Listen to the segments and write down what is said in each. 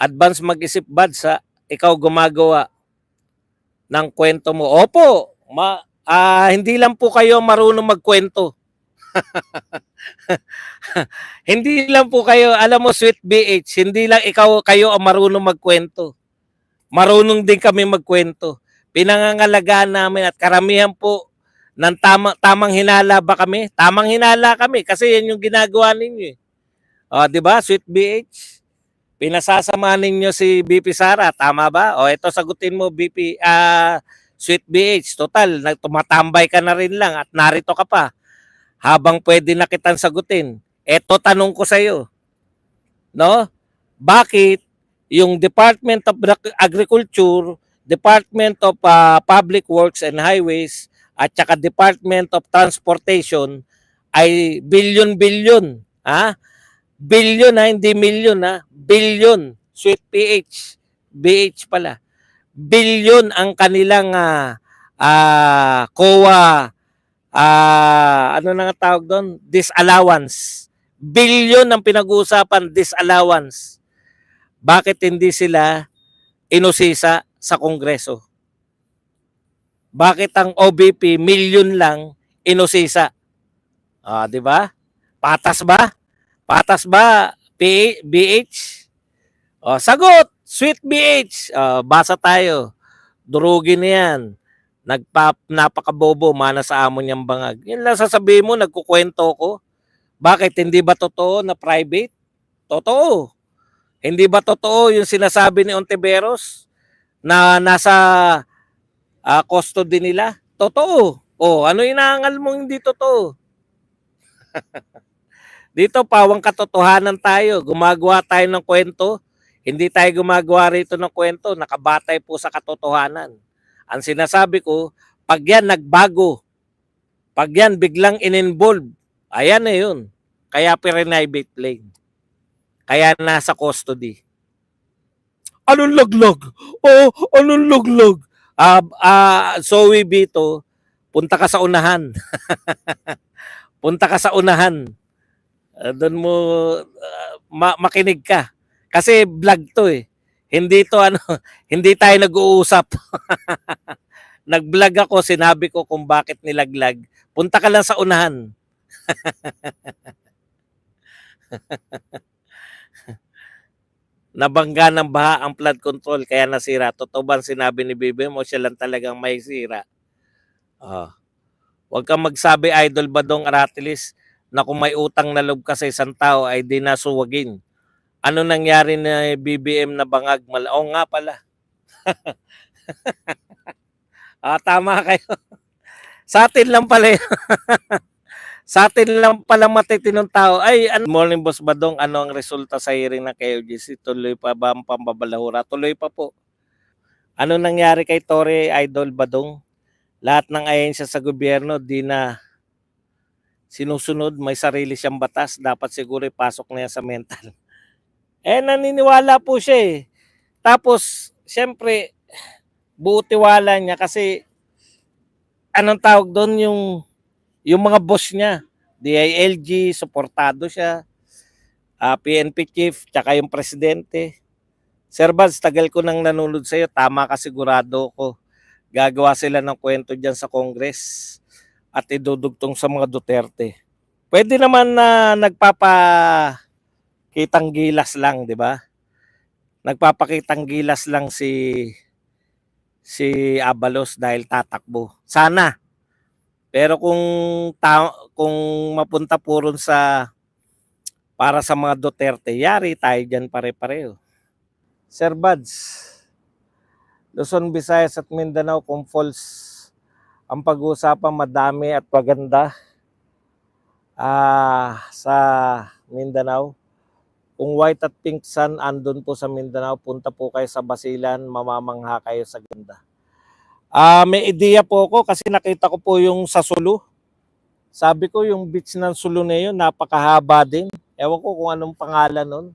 Advance mag-isip buds ha. Ikaw gumagawa ng kwento mo. Opo, hindi lang po kayo marunong magkwento. Hindi lang po kayo, alam mo, Sweet BH, hindi lang kayo ang marunong magkwento. Marunong din kami magkwento. Pinangangalagaan namin at karamihan po ng tamang hinala ba kami? Tamang hinala kami kasi yan yung ginagawa ninyo. O, di ba, Sweet BH? Pinasasama ninyo si BP Sara, tama ba? O, ito sagutin mo, Sweet BH. Total, tumatambay ka na rin lang at narito ka pa. Habang pwede na kitang sagutin. Eto tanong ko sa iyo. No? Bakit yung Department of Agriculture, Department of Public Works and Highways at saka Department of Transportation ay bilyon-bilyon, ha? Bilyon ha, hindi milyon ha. Bilyon. Sweet PH. BH pala. Bilyon ang kanilang COA ano na nga tawag doon? Disallowance. Bilyon ang pinag-uusapan, disallowance. Bakit hindi sila inusisa sa Kongreso? Bakit ang OBP milyon lang inusisa? Di ba? Patas ba? Patas ba? BH? Sagot! Sweet BH. Basa tayo. Durugin na yan. Napakabobo, mana sa amo niyang bangag. Yan lang sasabihin mo, nagkukwento ko. Bakit? Hindi ba totoo na private? Totoo. Hindi ba totoo yung sinasabi ni Ontiveros na nasa custody nila? Totoo. Ano inaangal mo hindi totoo? Dito, pawang katotohanan tayo. Gumagawa tayo ng kwento. Hindi tayo gumagawa rito ng kwento. Nakabatay po sa katotohanan. Ang sinasabi ko, pag yan nagbago, pag yan biglang in-involve, ayan na yun. Kaya private plane. Kaya nasa custody. Anong laglag? Anong laglag? Zoe Bito, punta ka sa unahan. Punta ka sa unahan. Doon mo makinig ka. Kasi vlog to eh. Hindi to hindi tayo nag-uusap. Nag-vlog ako, sinabi ko kung bakit nilaglag. Punta ka lang sa unahan. Nabangga ng baha ang flood control kaya nasira. Totoo ba sinabi ni Bibi mo siya lang talagang may sira? Huwag kang magsabi, Idol Badong Aratilis, na kung may utang na loob ka sa isang tao ay di nasuwagin. Ano nangyari na BBM na bangag? Nga pala. Tama kayo. Sa atin lang pala sa atin lang pala matitinong tao. Morning Boss Badong, ano ang resulta sa hearing ng KOJC? Tuloy pa ba ang pambabalahura? Tuloy pa po. Ano nangyari kay Tore, Idol Badong? Lahat ng ahensya sa gobyerno di na sinusunod, may sarili siyang batas, dapat siguro ipasok na yan sa mental. Naniniwala po siya eh. Tapos, siyempre, buo tiwala niya kasi anong tawag doon yung mga boss niya. DILG, suportado siya. PNP chief, tsaka yung presidente. Sir Bads, tagal ko nang nanonood sa'yo. Tama ka, sigurado ko. Gagawa sila ng kwento dyan sa Congress at idudugtong sa mga Duterte. Pwede naman na nagpapakitang gilas lang, di ba? Nagpapakitang gilas lang si Abalos dahil tatakbo. Sana. Pero kung mapunta po ron para sa mga Duterte, yari tayo dyan pare-pareho. Sir Buds, Luzon, Visayas at Mindanao, kung false ang pag-uusapan, madami at maganda sa Mindanao. Kung white at pink sun andun po sa Mindanao, punta po kayo sa Basilan, mamamangha kayo sa ganda. May ideya po ako kasi nakita ko po yung sa Sulu. Sabi ko yung beach ng Sulu na yun, napakahaba din. Ewan ko kung anong pangalan nun.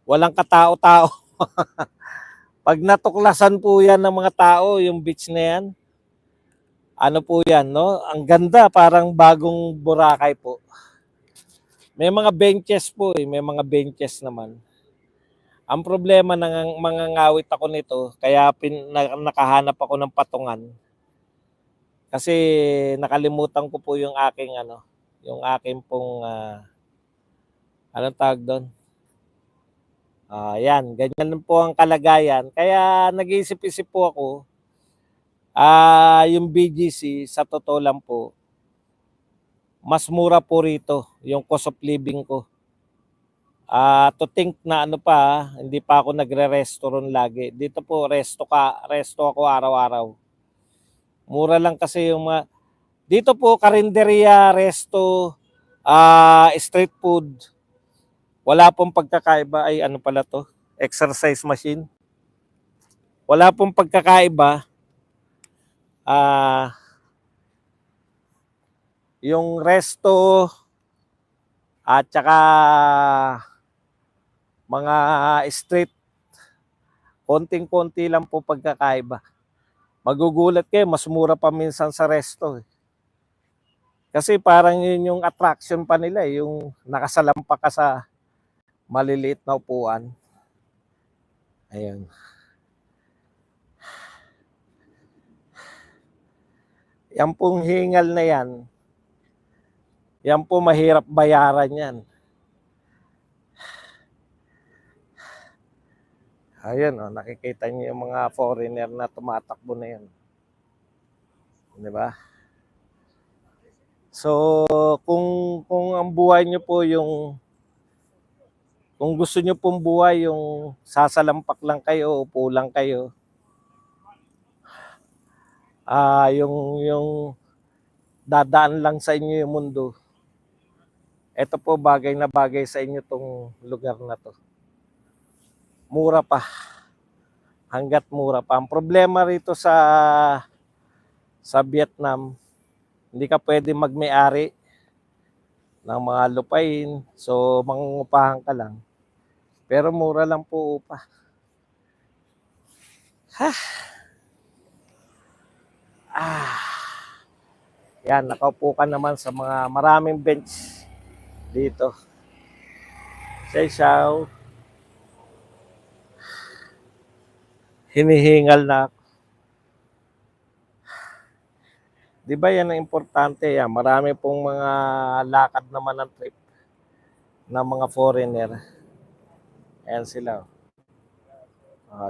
Walang katao-tao. Pag natuklasan po yan ng mga tao, yung beach na yan, ano po yan, no? Ang ganda, parang bagong Boracay po. May mga benches po eh, may mga benches naman. Ang problema, mangangawit ako nito, kaya nakahanap ako ng patungan. Kasi nakalimutan ko po yung aking ano, yung aking pong anong tawag doon? Yan, ganyan po ang kalagayan. Kaya nag-iisip-isip po ako, yung BGC, sa totoo lang po, mas mura po rito yung cost of living ko. To think na ano pa, hindi pa ako nagre-restaurant lagi. Dito po, resto ako araw-araw. Mura lang kasi yung mga, dito po, karinderya, resto, street food, wala pong pagkakaiba. Ay, ano pala to? Exercise machine. Wala pong pagkakaiba. Yung resto at saka mga street, konting-konti lang po pagkakaiba. Magugulat kayo, mas mura pa minsan sa resto. Kasi parang yun yung attraction pa nila, yung nakasalampa ka sa maliliit na upuan. Ayun. Yan pong hingal na yan po mahirap bayaran yan. Ayun, nakikita niyo yung mga foreigner na tumatakbo na yan. Di ba? So, kung ang buhay niyo po kung gusto niyo pong buhay yung sasalampak lang kayo, upo lang kayo, yung dadaan lang sa inyo yung mundo, ito po bagay na bagay sa inyo tong lugar na to. Mura pa. Hanggat mura pa. Ang problema rito sa Vietnam, hindi ka pwede magmay-ari ng mga lupain. So, mangungupahan ka lang. Pero mura lang po upa. Yan, nakaupo ka naman sa mga maraming bench dito. Siyaw. Hinihingal na ako. Di ba yan ang importante? Yan. Marami pong mga lakad naman ng trip ng mga foreigner. Ayan sila.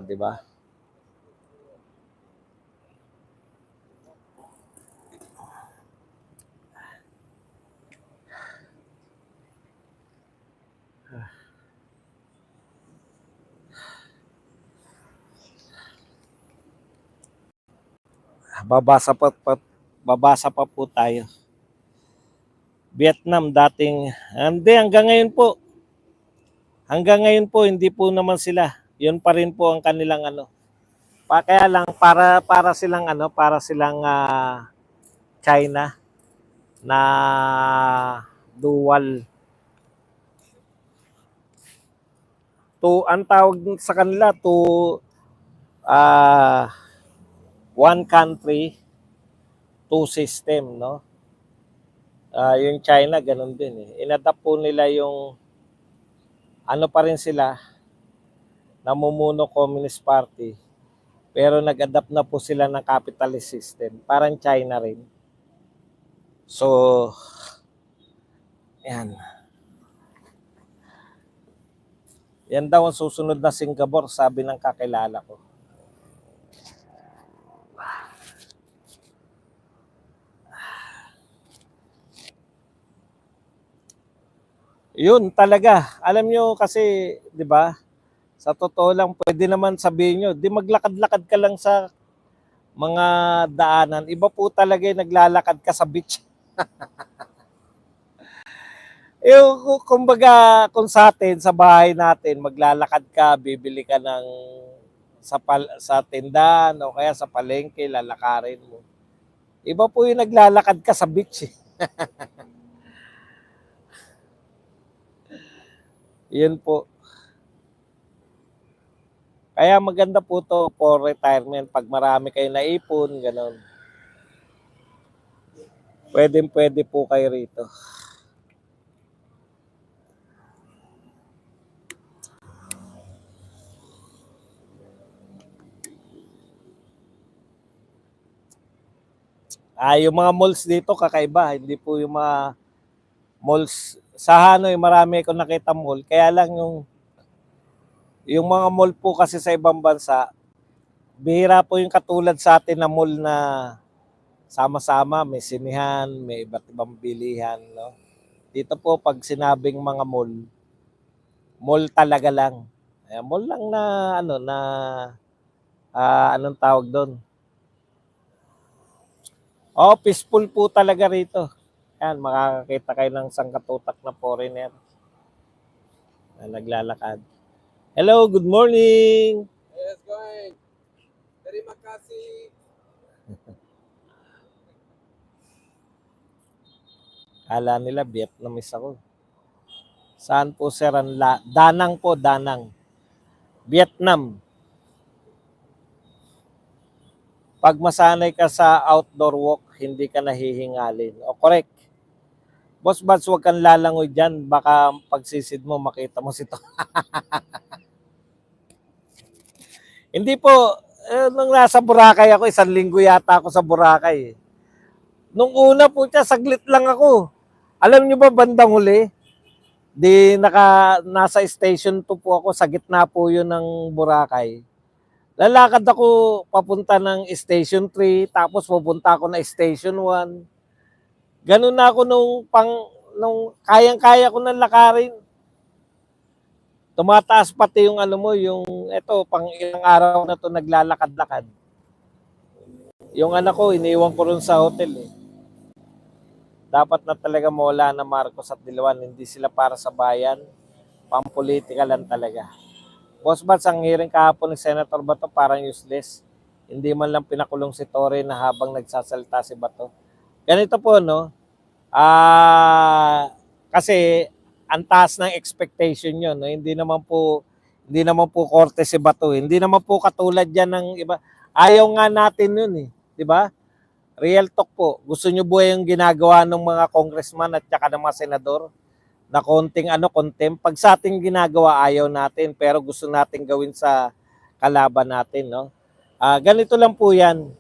Di ba? Babasa pa po tayo. Vietnam dating, hindi, hanggang ngayon po, hindi po naman sila. Yun pa rin po ang kanilang ano. Kaya lang, para silang China na dual. Ang tawag sa kanila, one country, two system, no? Yung China, ganun din eh. Inadapt po nila yung ano pa rin sila, namumuno Communist Party, pero nag-adapt na po sila ng capitalist system. Parang China rin. So, yan. Yan daw ang susunod na Singapore, sabi ng kakilala ko. Yun talaga. Alam nyo kasi, di ba, sa totoo lang, pwede naman sabihin nyo, di maglakad-lakad ka lang sa mga daanan. Iba po talaga yung naglalakad ka sa beach. Kumbaga, kung sa atin, sa bahay natin, maglalakad ka, bibili ka ng sa tindahan o kaya sa palengke, lalakarin mo. Iba po yung naglalakad ka sa beach. Yun po. Kaya maganda po to for retirement. Pag marami kayo naipon, gano'n. Pwede po kayo rito. Yung mga malls dito kakaiba, hindi po yung mga malls sa Hanoi, marami ko nakita mall. Kaya lang yung mga mall po kasi sa ibang bansa, bihira po yung katulad sa atin na mall na sama-sama, may sinihan, may iba't ibang bilihan, no? Dito po pag sinabing mga mall, mall talaga lang. Mall lang na ano na anong tawag doon? Oh, peaceful po talaga rito. Yan, makakakita kayo ng sangkatutak na foreigner na naglalakad. Hello, good morning. Yes, going. Terima kasih. Kala nila Vietnamese ako. Saan po sir ang Danang po, Danang. Vietnam. Pag masanay ka sa outdoor walk, hindi ka nahihingalin. O correct. Boss Bats, huwag kang lalangoy dyan. Baka pagsisid mo, makita mo si to. Hindi po, nung nasa Boracay ako, 1 linggo yata ako sa Boracay. Nung una po siya, saglit lang ako. Alam niyo ba bandang huli? Nasa station 2 po ako, sa gitna po yun ng Boracay. Lalakad ako papunta ng Station 3, tapos pupunta ako na Station 1. Ganun na ako nung kayang-kaya ko nang lakarin. Tumataas pati yung ano mo, yung eto, pang ilang araw na to naglalakad-lakad. Yung anak ko, iniwan ko rin sa hotel eh. Dapat na talaga mawala na Marcos at Dilawan. Hindi sila para sa bayan. Pampolitika lang talaga. Boss Bats, ang hearing kahapon ni Senator Bato parang useless. Hindi man lang pinakulong si Torre na habang nagsasalita si Bato. Ganito po, no? Kasi ang taas ng expectation nyo, no? Hindi naman po korte si Bato. Hindi naman po katulad yan ng iba. Ayaw nga natin yun eh. Di ba? Real talk po. Gusto nyo ba yung ginagawa ng mga congressman at saka ng mga senador? Na konting contempt. Pag sa ating ginagawa, ayaw natin, pero gusto natin gawin sa kalaban natin, no? Ganito lang po yan.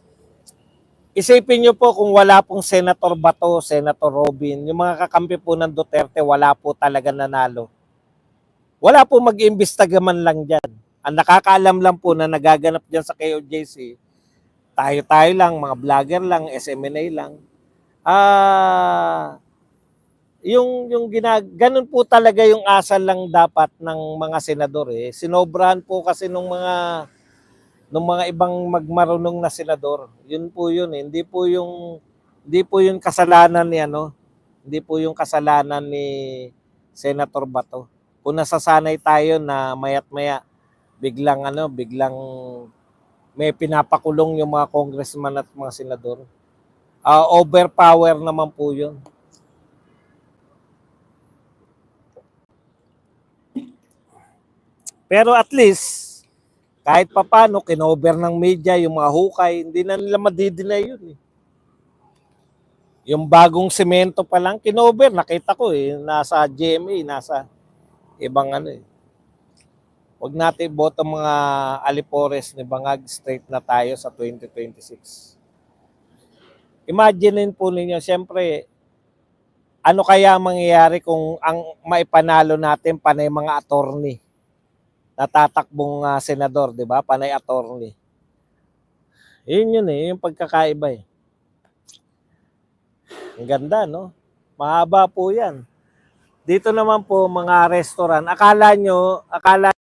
Isipin nyo po kung wala pong Senator Bato, Senator Robin, yung mga kakampi po ng Duterte, wala po talaga nanalo. Wala po mag-imbestiga man lang dyan. Ang nakakaalam lang po na nagaganap dyan sa KOJC, tayo-tayo lang, mga vlogger lang, SMNA lang. Ganun po talaga yung asal lang dapat ng mga senador eh. Sinobrahan po kasi nung mga ibang magmarunong na senador. Yun po yun eh. Hindi po yung kasalanan ni hindi po yung kasalanan ni Senator Bato. Kung nasasanay tayo na mayat maya biglang may pinapakulong yung mga congressman at mga senador. Overpower naman po yun. Pero at least, kahit papano, kinover ng media, yung mga hukay, hindi na nila madidinay yun eh. Yung bagong semento pa lang, kinover, nakita ko eh, nasa GMA, nasa ibang eh. Huwag natin boto mga alipores ni Bangag, straight na tayo sa 2026. Imaginein po ninyo, siyempre, ano kaya mangyayari kung ang maipanalo natin panay mga attorney? Natatakbong senador, di ba? Panay attorney. Yun eh, yung pagkakaiba eh. Ang ganda, no? Mahaba po yan. Dito naman po mga restaurant. Akala